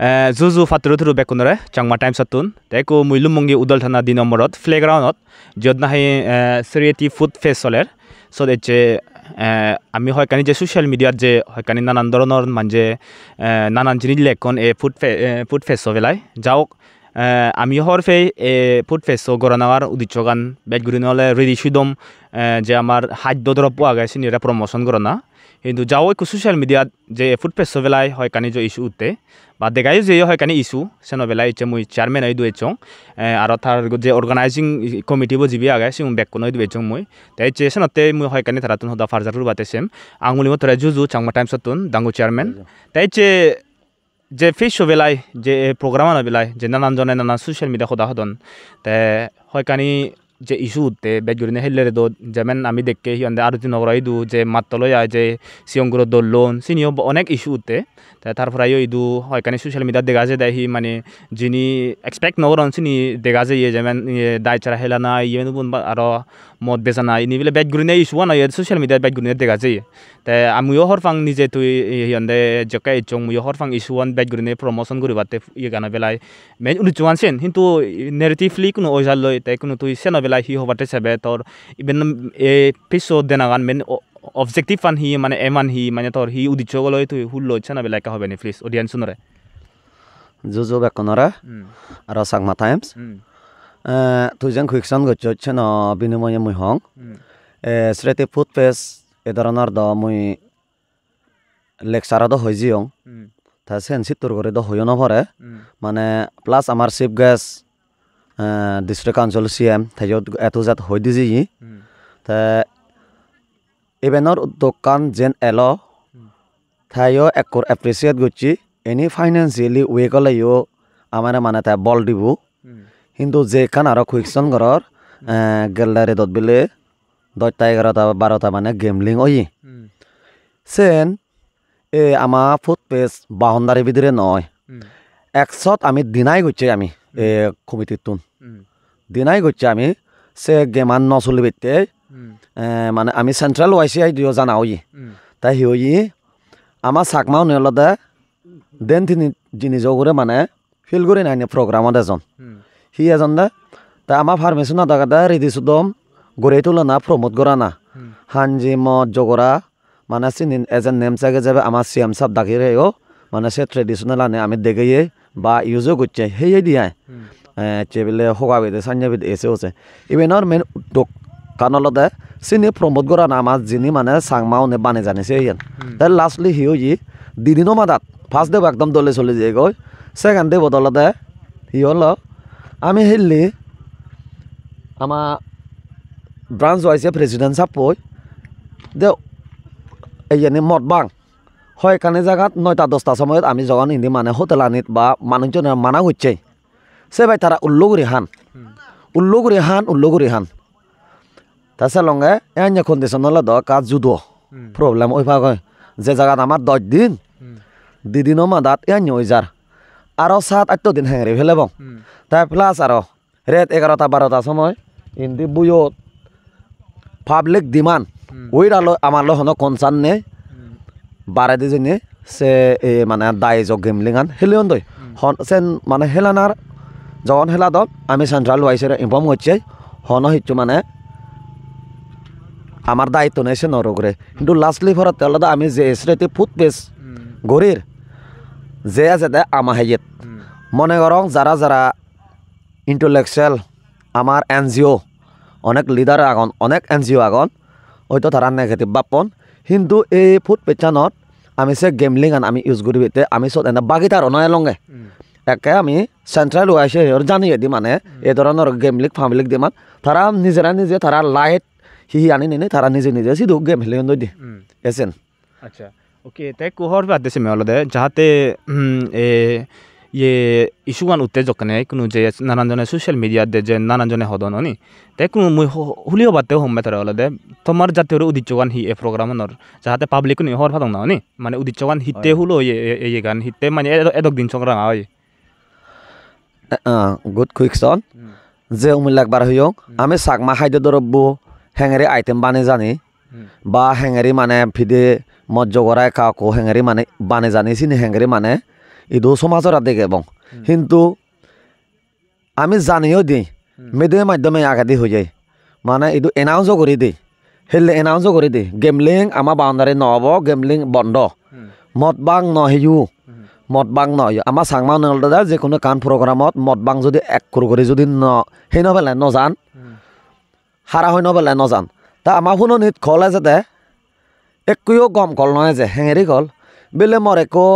Juju faturu thuru bekunore changma time satun teko muilummongi udal thana di nomorot playgroundot jodna hai seriety food fest soler so deche আমি হয়কানি যে social মিডিয়াত যে হয়কানি নানান ধরনের মানে নানান জিনিস লেখন এ ফুড ফেস্ট বেলায় যাওক আমি হর ফে এ ফুড ফেস্ট গড়নার উদ্দেশ্য গান বেদগুড়ি নহলে রেডি সুদম যে আমার খাদ্য দ্রব্য আগে সিনিরা প্রমোশন করনা কিন্তু যাও একটু সোশ্যাল মিডিয়াত যে ফুড ফেস্ট বেলায় হয়কানি যে ইস্যু উঠতে বা দেখাই যে হয়কানি ইস্যু সেন বেলায় ইচ্ছে মুই চেয়ারম্যান হয়ে দুয়েছং আর তার যে অর্গানাইজিং কমিটিবো জিবি আগে সিং বেক কোনো দুয়েছং মুই তাই চেসনতে মুই হয়কানি তারাতুন হদা ফারজারুর বাতেছেম আঙুলি মতরে জুজু চাংমা টাইম সতুন দাঙ্গু চেয়ারম্যান তাই যে ফেস বেলায় যে প্রোগ্রাম বেলায় যে নানান জনে নানান সোশ্যাল মিডিয়া খোদা হদন তে হয়কানি যে ইস্যু উঠতে বেদগুড়ি হেললে দো যেমন আমি দেখে হিন্দে আরতি নগরাই দু যে মাত্তলয় যে সিয়ংগুলো দোল লোন সিনিও অনেক ইস্যু উঠতে তারপরে ইদু হয়কানি সোশ্যাল মিডিয়া দেখা যায় দেয় মানে যিনি এক্সপেক্ট নগরন সিনি দেখা যায় যেমন দায় চারা হেলানা ইয়ে আরো মদ বেচানা ইনি বলে বেদগুড়ি ইস্যু না সোশ্যাল মিডিয়ায় বেদগুড়ি দেখা যায় তাই আমিও হরফাং নিজে তুই হিন্দে জকাই ইচ্ছং মুইও হরফাং ইস্যু বেদগুড়ি প্রমোশন করি বাতে ইয়ে গানা বেলায় মেন উনিচুয়ান সেন কিন্তু নেগেটিভলি কোনো ওইজাল লয় তাই কোনো তুই সেন বেলায় হি হবাতে চাবে তোর ইভেন এ পিছো দেনাগান মেন অবজেক্টিভ ফান হি মানে এমান হি মানে তোর হি উদ্দেশ্য গলয় তুই হুল লয় সেন বেলায় কা হবে নি প্লিজ অডিয়েন্স শুনরে জুজু বেকনরা আর সাংমা টাইমস তুই যেন কুইকশন গচ্ছেন বিনিময়ে মুই হং শ্রেতি ফুড ফেস্ট এ ধরনের দ মুই লেকচার দ হয়ে জিয়ং তা সেন সিত্তর করে দ হইও নভরে মানে প্লাস আমার chief guest district council CM থাইও এত জাত হই দিজি তা ইভেন্টর দোকান যেন এলো থাইও একর এপ্রিসিয়েট করছি এনি ফাইন্যান্সিয়ালি ওয়ে গলাইও আমার মানে তাই বল দিব কিন্তু যেখান আরো কুইকশন ঘর গ্যালারি দত বিলে 10টা 11টা 12টা মানে গেমলিং ওই সেন এ আমার ফুড পেজ বাউন্ডারি ভিতরে নয় একশত আমি দিনাই করছি আমি এ কমিটির তুন দিনাই করছি আমি সে গেমান নচলিবিতে মানে আমি সেন্ট্রাল YCI দিও জানা ওই তাই হি ওই আমার চাকমাও নিলতে দেন তিনি জিনিস করে মানে ফিল করে নাই প্রোগ্রামত এজন হি এজন দে তা আমার ফার্মেসি না দাদা রেডি সুদম গড়ে তোলা না প্রমোট করা না হানজি মদ জগরা মানে চিনি এজন নেম চাগে যাবে আমার CM সাহেব ডাকি রেও মানে সে ট্রেডিশনাল আনে আমি দেখে বা ইউজও করছে সেই দিয়ে চেবিলে হকা বেদে সান্যা বেদে এসে হচ্ছে ইভেনর মেন দোকানলতে চিনি প্রমোট করা না আমার যিনি মানে চাংমাও নে বানে জানিছে ইয়ান তাই লাস্টলি হি হই দিদিনও মাদাত ফার্স্ট দেব একদম দলে চলে যায় গৈ সেকেন্ড দে বদলতে হি হলো আমি হেললি আমার ব্রাঞ্চ YCI প্রেসিডেন্ট সাহেব পই দে এই মদ বাং হয় কানে জায়গাত 9টা 10টা সময়ত আমি যখন ইন্দি মানে হোটেল আনিত বা মানুষজনের মানা হচ্ছে সে ভাই তারা উল্লগুড়ি হান তাছাড়া লঙ্গে এন কন্ডিশন হলে দ কাজ জুদো প্রবলেম ওই ভাগ যে জায়গাত আমার 10 দিন দিদিনও মাদাত এন ওই যার আরো 7-8 দিন হেঁড়ে ফেলে বং তাই প্লাস আরো রেত 11টা 12টা সময় ইন্দি বুয়ত পাবলিক ডিমান্ড ওই আলো আমার লো হনো কনসার্ন নে বারে দিজনে সে মানে দায় যোগ গেমলিংআন হেলিয়ন দই হন সেন মানে হেলানার যখন হেলা দল আমি সেন্ট্রাল YCI ইনফর্ম করছি হন হিচ্ছু মানে আমার দায়িত্ব নেই সে নরগরে কিন্তু লাস্টলি ফরত তেলদা আমি যে শ্রেতি ফুড পেজ গরির যে আছে আমা হাইয়েত মনে করং যারা যারা ইন্টেলেকচুয়াল আমার NGO অনেক লিডার আগন অনেক NGO আগন হয়তো তারা নেগেটিভ বাপন কিন্তু এই ফুড পেচানত আমি সে গেমলিং আমি ইউজ করি আমি সব এনে বাগিতার নয় লঙ্গে একে আমি সেন্ট্রাল YCI জানিয়ে দি মানে এই ধরনের গেমলিং ফামিলিক দিমান তারা নিজেরা নিজে তারা লাইট হি আনি নিনে তারা নিজে নিজে শুধু গেম হেলিয়ন দি এসেন আচ্ছা ওকে তাই কোহর বাদ দেশে মেলদে যাহাতে ইয়ে ইস্যুগান উত্তেজক নে কোনো যে নানান জনে সোশ্যাল মিডিয়া দে যে নানান জনে হদন নি তাই কোনো মুই হুলিও বাতে হোম মেথর হলদে তোমার জাতীয় উদ্দেশ্যগান হি এ প্রোগ্রামনর যাহাতে পাবলিক নি হর ফাদং না নি মানে উদ্দেশ্যগান হিতে হুলো এই গান হিতে মানে এদক দিন সংগ্রাম হয় গুড কুইকশন যে উমিল একবার হইও আমি চাকমা খাদ্য দ্রব্য হেঙেরি আইটেম বানে জানি বা হেঙেরি মানে ভিদে মজ্জ করায় কাকো হেঙেরি মানে বানে জানি চিনি হেঙেরি মানে ইদু সমাজের দিকে এবং কিন্তু আমি জানিও দিই মিডিয়ার মাধ্যমে আগাদি হয়ে যায় মানে ইদু এনাউন্সও করে দিই হেলে এনাউন্সও করে দিই গেমলিং আমার বাউন্ডারি নহব গেমলিং বন্ধ মদ বাং নহইও মদ বাং নহইও আমার সাংমা নলদা যে কোনো কান প্রোগ্রামত মদ বাং যদি এক করে যদি সেই নবেলে নজান হারা হৈ নবেলে নজান তা আমার শুনো নিত খলে যাতে একইও গম কল নয় যে হেঙেরি কল বেলে মর একো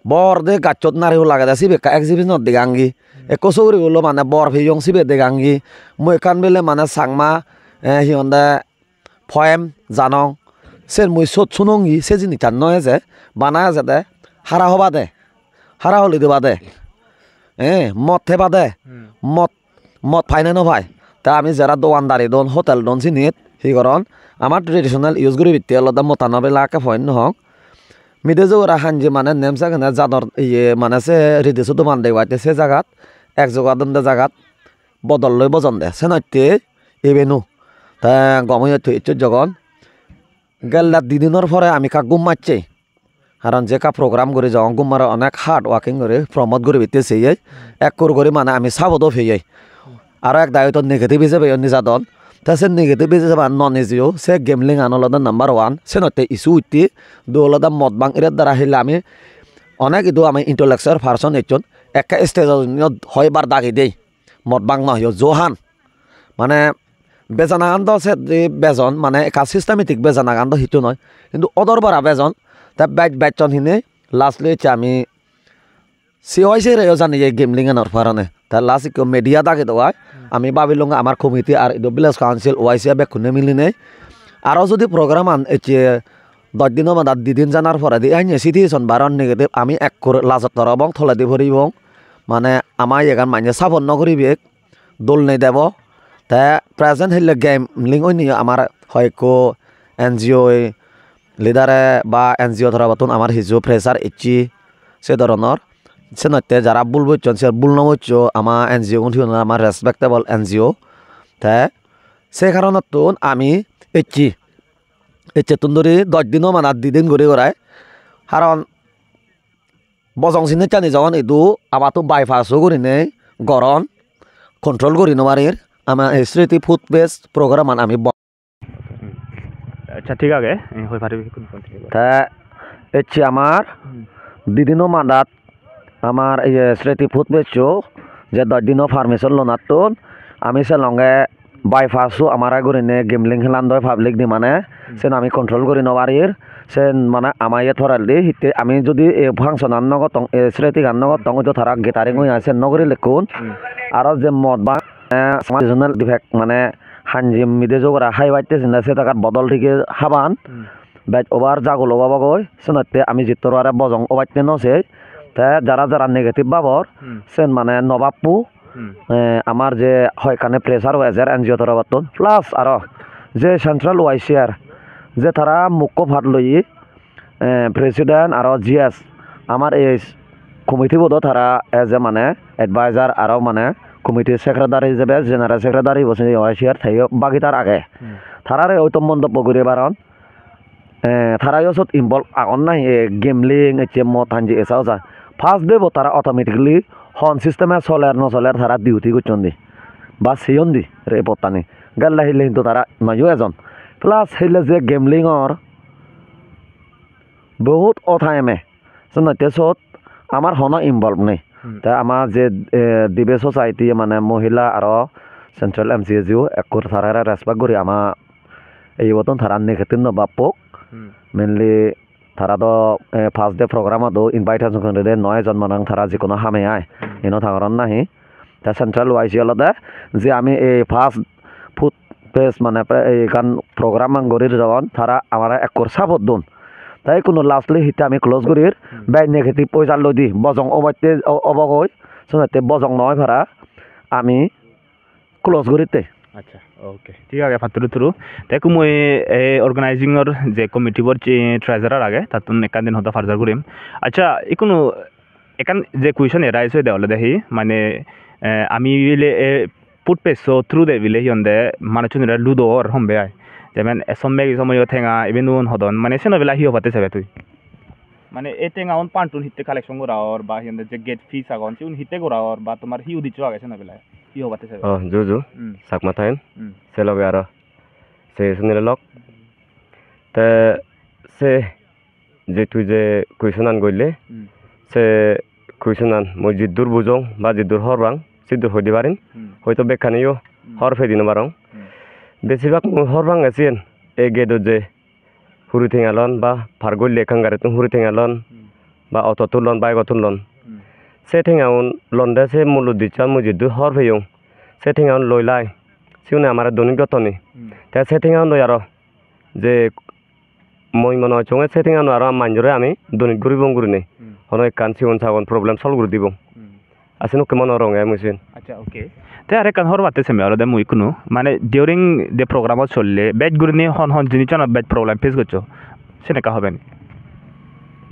বর দে গাছত নারিও লাগে দে সিবে এক্সিবিশনত দিগাঙ্গি একো চৌরি হলো মানে বর ভিয়ং সিবে দিগাঙ্গি মই এখান বেলে মানে সাংমা সিহঁতে ফয়েম জানং সে মই চত শুনঙ্গি সে জিনিস নয় যে বানায় যাতে হারা হবা দে হারা হলি দিবা দে মদ থেবা দে মদ মদ ফাইনে নভাই তা আমি যারা দোকানদারি দন হোটেল দন চিনিত সিগরণ আমার ট্রেডিশনাল ইউজ করি বিত্তি আলাদা মতানবেলাকে ফয়েন নহক মিদেজো রাখান যে মানে নেমসা কেন জাদর ইয়ে মানে সে রিদেশো দোকান দেওয়াইতে সে জায়গাত এক জোগাদন্দে জায়গাত বদল লই বজন দে সে নইতে এবেনু তা গমই ইচ্ছু জগন গেল্লা দিদিনের পরে আমি কা গুম মারছে কারণ যে কা প্রোগ্রাম করে যাও গুম মারা অনেক হার্ড ওয়ার্কিং করে প্রমোদ করে বিতে সেই এক করে মানে আমি সাবদও ফেয়ে আর এক দায়িত্ব নেগেটিভ হিসেবে নিজাদন তা সে নেগেটিভ হিসেবে নন এজিও সে গেমলিং আনলদা নাম্বার 1 সে নতে ইস্যু উঠি দোলদা মদ বাং এর দ্বারা হইলে আমি অনেক ইদু আমি ইন্টেলেকচুয়াল পারসন একজন একা স্টেজ হয়বার দাগি দেই মদ বাং নহিও জোহান মানে বেজানাগান্দ সে বেজন মানে একা সিস্টেমেটিক বেজানাগান্দ হিটো নয় কিন্তু অদর বারা বেজন তা বেচন হিনে লাস্টলি আমি সিওয়াইসি রেও জানি এই গেমলিং আনার কারণে তা লাস্ট মিডিয়া দাগে দেওয়া আমি ভাবিলুম আমার কমিটি আর ভিলেজ কাউন্সিল ওয়াইসি বেকুনে মিলিনে আরও যদি প্রোগ্রাম আন 10 দিনের মধ্যে 2 দিন জানার পরে দিয়ে আইন সিটিশন বারণ নেগেটিভ আমি এক করে লাজত ধরবং থলে দি ভরিবং মানে আমার এখান মানে সাপোর্ট নকরিবে দোল নেই দেব তা প্রেজেন্ট হইলে গেমলিং ওই নিয়ে আমার হয়তো এনজিও লিডারে বা এনজিও ধরা বাতুন আমার হিজো প্রেসার ইচ্ছি সে ধরনের সে নতে যারা ভুল বলছেন সে ভুল নবচ্ছ আমার এনজিও আমার রেসপেক্টেবল এনজিও তা সে কারণত আমি ইচ্ছি ইচ্ছেতুন ধরে 10 দিনও মানে 2 দিন ঘুরে ঘুরায় কারণ বজং চিনে চানি যখন ইদু আমার তো বাইপাসও করি নেই গরম কন্ট্রোল করি নমারির আমার স্মৃতি ফুড বেস্ট প্রোগ্রাম আমি আচ্ছা ঠিক আছে হয়ে পারিবি তা ইচ্ছে আমার 2 দিনও মাদাত আমার এই স্মৃতি ফুড বেস্ট যে 10 দিনও ফার্মেসন লোনাতুন আমি সে লঙ্গে বাইপাসও আমার করে নে গেমলিং খেলান দয় পাবলিক দি মানে সে আমি কন্ট্রোল করি নবারির সে মানে আমার ইয়ে থরাল দি হিতে আমি যদি ফাংশন আনগত স্মৃতি আনগত তো তারা গেটারিং হয়ে আছে নগরী লেখুন আর যে মদ বা সিজনাল ডিফেক্ট মানে হানজি মিদে জোগরা হাই বাইতে চিন্তা সে টাকার বদল থেকে হাবান বাইট ওভার জাগল বাবা গই শোনাতে আমি জিতর আর বজং ওবাইতে নছে তা যারা যারা নেগেটিভ বাবর সেন মানে নবাবপু আমার যে হয়খানে প্রেসার ওয়েজার এনজিও ধরা বাতুন প্লাস আর যে সেন্ট্রাল ওয়াইসিআর যে তারা মুখ্য ভাত লই প্রেসিডেন্ট আর জিএস আমার এই কমিটি বোধ তারা এজ এ মানে এডভাইজার আর মানে কমিটির সেক্রেটারি হিসেবে জেনারেল সেক্রেটারি বসে ওয়াইসিআর থাই বাকি তার আগে তারারে ওইতো মন্তব্য করে বারণ তারা ওসব ইনভলভ আগন নাই গেমলিং মত হাঞ্জি এসাও যায় ফার্স্ট দেব তারা অটোমেটিকলি হন সিস্টেমে চলে আর নচলে তারা ডিউটি করছেন দি বা সিয়ন দি রে পত্তানি গাল্লা হিলে কিন্তু তারা নয়ও এজন প্লাস হিলে যে গেমলিংর বহুত অথাইমে শুনতে চত আমার হন ইনভলভ নেই তা আমার যে দিবে সোসাইটি মানে মহিলা আর সেন্ট্রাল এমসিএজিও একর তারা রেসপেক্ট করি আমার এই বতন তারা নেগেটিভ নবাপক মেনলি তারা তো ফার্স্ট ডে প্রোগ্রামত ইনভাইটেশন করে দে 9 জন মানুষ তারা যে কোনো হামে আয় এনো থাকার নাহি তা সেন্ট্রাল ওয়াইসি আলাদা যে আমি এই ফার্স্ট ফুড পেস মানে এইখান প্রোগ্রাম গরির যখন তারা আমার একর সাপোর্ট দন তাই কোনো লাস্টলি হিতে আমি ক্লোজ করির বাই নেগেটিভ পয়সা লই দি বজং অবাইতে অবগই শোনাতে বজং নয় ভাড়া আমি ক্লোজ করিতে আচ্ছা ওকে ঠিক আছে ফাতুরু তুরু তাইকু মই অর্গানাইজিংর যে কমিটিবর ট্রেজারার আগে তাতুন একান দিন হতা ফার্দার করিম আচ্ছা ইকুনো একান যে কুয়েশন রাইজ হয়ে দেওয়ালে দেখি মানে আমি বিলে ফুড পেসো থ্রু দে বিলে হিয়ন্দে মানুষজনরা লুডো আর হম্বে আয় যেমন এসমে সময় ঠেঙা ইভেন হদন মানে সেন বেলা হিও পাতে চাবে তুই মানে এতে গাউন পান্টুন হিতে কালেকশন করা আর বা হিন্দে যে গেট ফিস আগন চিউন হিতে করা আর বা তোমার হিউ দিছো আগে না বেলা হি হবাতে চাই জুজু সাকমা টাইম সেলগে আর সে শুনিলে লক তে সে যে তুই যে কুইশন আন গইলে সে কুইশন আন মই জিদ্দুর বুজং বা জিদ্দুর হরবাং সিদ্দুর হইতে পারিম হয়তো বেখানিও হর ফেদিনো বারং বেশিরভাগ হরবাং আছেন এই গেদো যে হুরি থেঙালন বা ফারগল লেখাঙ্গারে তুমি হুরি থেঙালন বা অটো তুলন বাইক তুলন সে থেঙাউন লন্ডে সে মূল্য দিচ্ছা মুজিদু হর ফেয়ং সে থেঙাউন লইলাই সিউনে আমার দৈনিক গতনি তা সে থেঙাউন লই আরো যে মই মনে হয় চঙে সে থেঙাউন আরো মানজরে আমি দৈনিক ঘুরি বঙ্গুরি নেই হন কান সিউন সাগন প্রবলেম সলভ করে দিব আসেন ওকে মনে রঙে মুসিন আচ্ছা ওকে তে আরে কান হর বাতে সেমি আর দে মুই কুনু মানে ডিউরিং দ্য প্রোগ্রাম চললে বেড গুরনি হন হন জিনিস না বেড প্রবলেম ফেস করছো সেনে কা হবে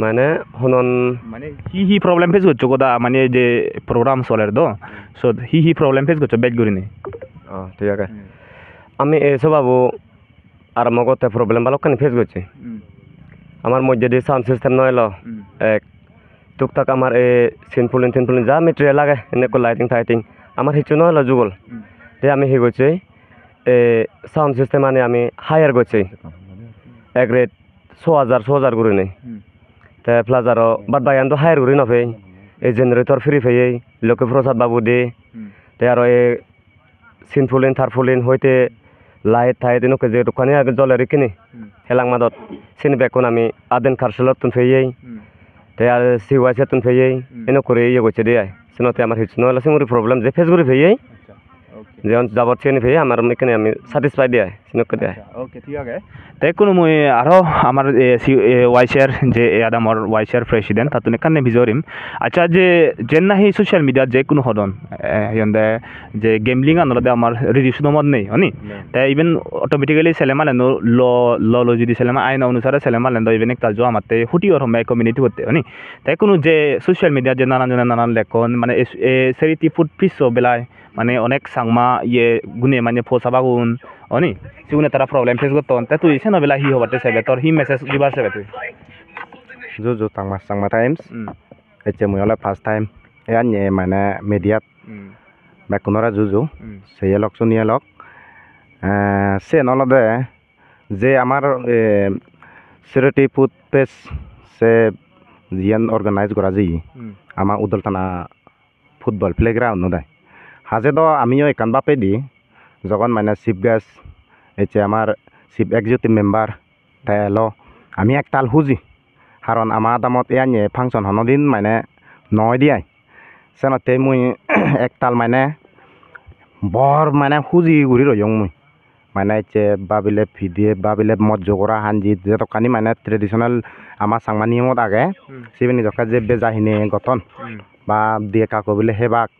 মানে হনন মানে হি প্রবলেম ফেস করছো কোদা মানে যে প্রোগ্রাম চলের দো সো হি প্রবলেম ফেস করছো বেড গুরনি ঠিক আছে আমি এসব বাবু আর মগতে প্রবলেম ভালো কানি ফেস করছি আমার মধ্যে দিয়ে সাউন্ড সিস্টেম নয় এক টুকটাক আমার এই সিনফুলিন যা মেটেরিয়াল লাগে এনেকৈ লাইটিং ফাইটিং আমার হিচু নয় যুগল তে আমি হি করছি সাউন্ড সিস্টেম মানে আমি হায়ার করছি এক রেট 6,000 করে নেই তে প্লাস আরো বাদ বায়ান তো হায়ার করে নফে এই জেনারেটর ফ্রি ফেয়ে লোকে প্রসাদ বাবু দে তে আরো এই সিনফুলিন থারফুলিন হইতে লাইট থাই দিনকে যে দোকানে আগে জলের কিনি হেলাং মাদত সিনি বেকন আমি আদেন কারসলত তুন ফেয়ে তে আর সিওয়াইছে তুন ফেয়ে এনে করে ইয়ে করছে দে সিনতে আমার হিচ নয় সিঙ্গুরি প্রবলেম যে ফেস করে ফেয়ে যেমন যাবত চিনি ফেয়ে আমার এখানে আমি স্যাটিসফাই দিয়ে সিনকে দেয় ওকে ঠিক আছে তাই কোনো মই আরো আমার ওয়াইশার যে আদামর ওয়াইশার প্রেসিডেন্ট তাতুনে কানে ভিজরিম আচ্ছা যে যেন নাহি সোশ্যাল মিডিয়া যে কোনো হদন হিন্দে যে গেমলিং আনলদে আমার রিডিউশন মত নেই হনি তাই ইভেন অটোমেটিক্যালি সেলেমালেন ল যদি সেলেমা আইন অনুসারে সেলেমালেন ইভেন একটা জো আমাতে হুটি ওর হোম কমিউনিটি হতে হনি তাই কোনো যে সোশ্যাল মিডিয়া যে নানান লেখন মানে সেরিটি ফুড পিসো বেলায় মানে অনেক সাংমা ইয়ে গুনে মানে ফোসাবাগুন অনি সিগুনে তারা প্রবলেম ফেস করতো তা তুই সেন বেলা হি হবাতে চাইবে তোর হি মেসেজ দিবার চাইবে তুই জুজু চাংমা টাইমস এতে মই হলে ফার্স্ট টাইম এয়া নিয়ে মানে মিডিয়াত বেকুনরা জুজু সেই লক শুনিয়ে লক সে নলদে যে আমার সিরিটি ফুড পেজ সে জিয়ান অর্গানাইজ করা যাই আমার উদলতানা ফুটবল প্লেগ্রাউন্ড নদায় হাজে দ আমিও একান বাপে দি যখন মানে চিফ গেস্ট এতে আমার চিফ এক্সিকিউটিভ মেম্বার তাই এলো আমি এক তাল খুঁজি কারণ আমার দামত এয়া নিয়ে ফাংশন হনদিন মানে নয় দিয়াই সেনতে মুই এক তাল মানে বর মানে খুঁজি ঘুরি রয়ং মুই মানে এতে বাবিলে ভিডিয়ে বাবিলে মজ্জ করা হানজি যে দোকানি মানে ট্রেডিশনাল আমার সাংমা নিয়মত আগে সিবেনি জকা যে বেজাহিনী গঠন বা দিয়ে কাকো বলে হেবাক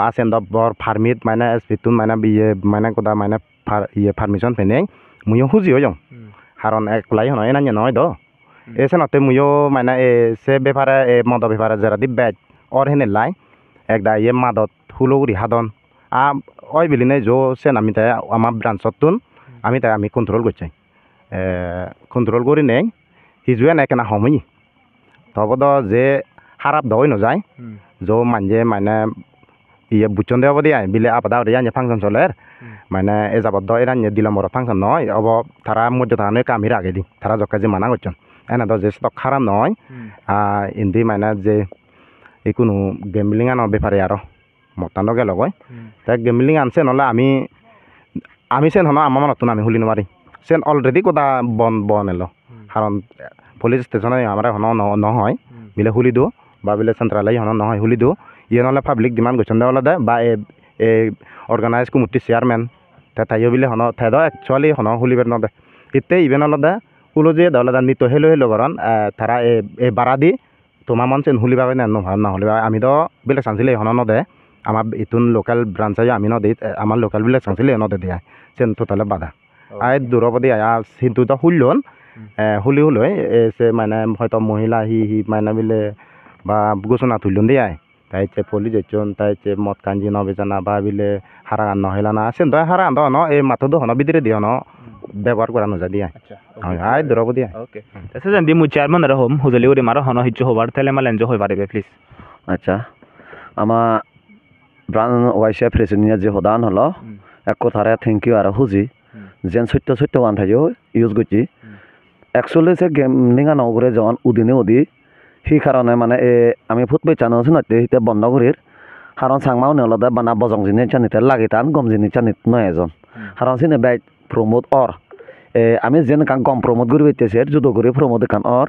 আছেন দ বর ফার্মিট মানে এসপিতুন মানে বিয়ে মানে কোদা মানে ইয়ে পারমিশন ফেনে মুইও খুঁজি হইং কারণ একলাই হন এনা নয় দ এসে নতে মুইও মানে সে ব্যাপারে মদ ব্যাপারে যারা দি বেজ অর হেনে লাই একদা ইয়ে মাদত হুলগুড়ি হাদন ওই বিলিনে জো সেন আমি তাই আমার ব্রাঞ্চত তুন আমি তাই আমি কন্ট্রোল করছি কন্ট্রোল করি নেই হিজুয়ে নাই কেনা হমি তবে দ যে খারাপ দই নযায় জো মানজে মানে ইয়ে বুচন দেব দিয়া বিলে আপাদা রিয়া ফাংশন চলে মানে এ যাবত দ এরা দিলম্বর ফাংশন নয় অব তারা মধ্যে থানে কামির আগে দি তারা জকা যে মানা করছেন এনা দ যে স্টক খারাপ নয় ইন্দি মানে যে এই কোনো গেমলিং আনো ব্যাপারে আরো মতানো গেল গয় তাই গেমলিং আনছে নহলে আমি সেন হন আমার নতুন আমি হুলি নোৱাৰি সেন অলরেডি কোদা বন এলো কারণ পুলিশ স্টেশনে আমরা হন নহয় বিলে হুলি দিও বা বিলে সেন্ট্রালাই হন নহয় হুলি দিও ইয়ে নহলে পাব্লিক ডিমান্ড করছেন দেওয়া দে বা এ অর্গানাইজ কমিটি চেয়ারম্যান তাইও বিলে হন থাইদ একচুয়ালি হন হুলিবের নদে ইতে ইভেন হলদে হুলো যে দেওয়া নিত হেলো কারণ তারা এ বাড়া দি তোমার মন চেন হুলিবা না হলে আমি তো বেলেগ চান্সিলে হন নদে আমার ইতুন লোকাল ব্রাঞ্চ আমি নদে আমার লোকাল বেলেগ চান্সিলে নদে দিয়া চেন টোটালে বাধা আই দূরপদি আয়া কিন্তু তো হুলন হুলি সে মানে হয়তো মহিলা হি মানে বিলে বা ঘোষণা তুলন দিয়ে তাই পুলিশ এজন তাই মদ কাঞ্জি নবেজানা বা বিলে হারা নহলা না সেন হারা ন এই মাথো হন বিদিরে দিও ন ব্যবহার করানো যায় দিয়া আচ্ছা আই ধরব দিয়া ওকে তাছে জান দি মু চেয়ারম্যান আর হোম হুজলি ওরে মারা হন হিচ্ছু হবার তাহলে মালেন যে হই পারিবে প্লিজ আচ্ছা আমার ব্রান ওয়াইসে প্রেসিডেন্ট যে হদান হলো এক কথারে থ্যাংক ইউ আর হুজি যেন সত্য ওয়ান থাইও ইউজ করছি একচুয়ালি সে গেমলিঙা নগরে যখন উদিনে উদি সেই কারণে মানে আমি ফুটবল চানো আছে না হিতে বন্ধ করির কারণ সাংমাও নেলদে বানা বজং জিনিস জানিতে লাগে টান গম জিনিস জানিত নয় এজন কারণ সিনে বাই প্রমোদ অর আমি যেন কান গম প্রমোদ করি পেতেছে যুদ্ধ করি প্রমোদ কান অর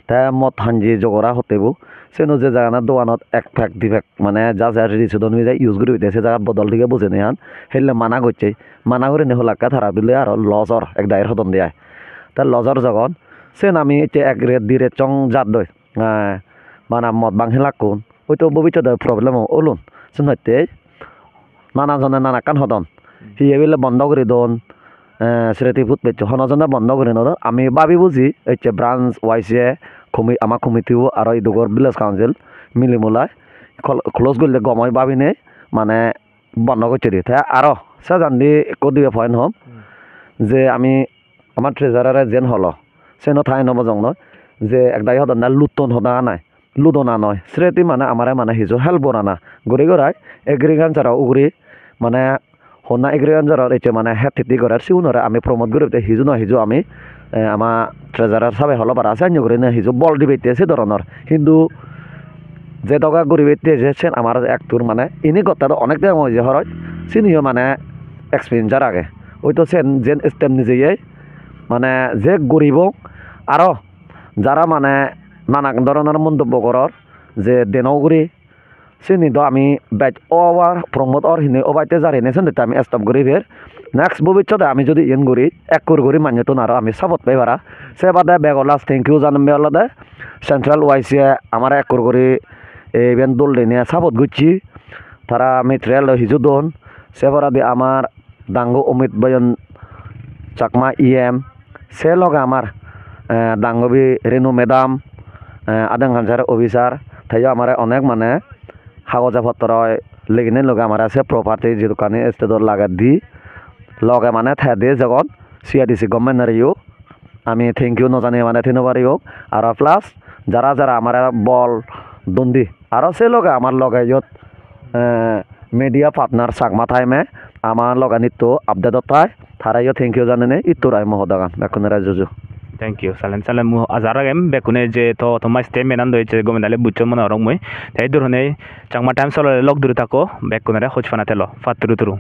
তা মত হাঞ্জি জগরা হতেবো সেনো যে জায়গা দোকানত এক ফ্যাক দি ফ্যাক মানে যা যা রিসিদ অনুযায়ী ইউজ করি পেতেছে জায়গা বদল দিকে বুঝে নেহান হেলে মানা করছে মানা করে নেহলাক্কা থারা দিলে আর লজর এক দায়ের হতন দেয় তার লজর যখন সেন আমি এতিয়া এক রেট দি রেট চং জাত দই মানে মদ বাংহে লাগুন হয়তো ভবিষ্যতে প্রবলেম ওলুন শুনতে নানা জনে নানা কান হদন সিয়ে বিলে বন্ধ করে দন স্মৃতি ফুট পেয়েছে হনজনে বন্ধ করে নদ আমি ভাবি বুঝি হচ্ছে ব্রাঞ্চ ওয়াইসে আমার কমিটিও আর এই দুগর ভিলেজ কাউন্সিল মিলি মোলাই ক্লোজ করলে গমই ভাবি নেই মানে বন্ধ করছে দি তাই আরও সে জান দি একো দিবে পয়েন্ট হম যে আমি আমার ট্রেজারারে যেন হলো সেন ঠাই নবজং নয় যে একদাই হদন না লুটন হদা নাই লুদনা নয় স্মৃতি মানে আমার মানে হিজো হেল্প না গড়ি গড়াই এগ্রিকালচারাও উগরি মানে হনা এগ্রিকালচারার এইটা মানে হেড থিতি করার সিউনরে আমি প্রমোদ করি হিজু নয় হিজু আমি আমার ট্রেজারার সবাই হলো পারা আছে করে না হিজু বল দিবে সে ধরনের কিন্তু যে দগা গড়ি বেতেছে সে আমার একটুর মানে ইনি কথা অনেক দেওয়া হয়েছে হরয় চিনিও মানে এক্সপিরিয়েন্সার আগে ওই তো সেন যেন স্টেপ নিজেই মানে যে গরিব আরও যারা মানে নানা ধরনের মন্তব্য করার যে দেনগুড়ি চিনি তো আমি বাইক ওভার প্রমোদ অর হিনে ওবাইতে যার এনেছেন আমি স্টপ করি ফের নেক্সট ভবিষ্যতে আমি যদি ইন করি এক করি মান্য তো আরও আমি সাপোর্ট পাই পারা সে বাদে বেগলাস থ্যাংক ইউ জানাম বেলাদে সেন্ট্রাল ওয়াইসিয়ে আমার এক করি ইভেন দোল নিয়ে সাপোর্ট করছি তারা মেটেরিয়াল হিজু দন সে দি আমার ডাঙ্গু অমিত বয়ন চাকমা ইএম সে লগে আমার ডাঙ্গবি রেনু মেডাম আদাং হানসার অফিসার তাইও আমার অনেক মানে কাগজপত্র লেগিনে লগে আমার আছে প্রপার্টি যে দোকানে স্টেটর লাগা দি লগে মানে থে দিয়ে যখন সিআরডিসি গভর্নমেন্ট আমি থ্যাংক ইউ নজানি মানে থিনবারিও আর প্লাস যারা যারা আমার বল দন্দি আরও সে লগে আমার লগে ইয়ত মিডিয়া পার্টনার চাকমা টাইমে আমার লগা নিত্য আপডেটত পায় তারাইও থ্যাংক ইউ জানে ইত্তর আই মহদাগান বেকুনেরা জুজু থ্যাংক ইউ সালেন মু আজারা গেম বেকুনে যে তো তোমার স্টেটমেন্ট আন দইছে গমেন্দালে বুঝছো মনে রং মই তাই ধরনে চাংমা টাইম চলে লগ দূরে থাকো বেকুনেরা খোঁজ ফানাতে ল ফাতুরু তুরু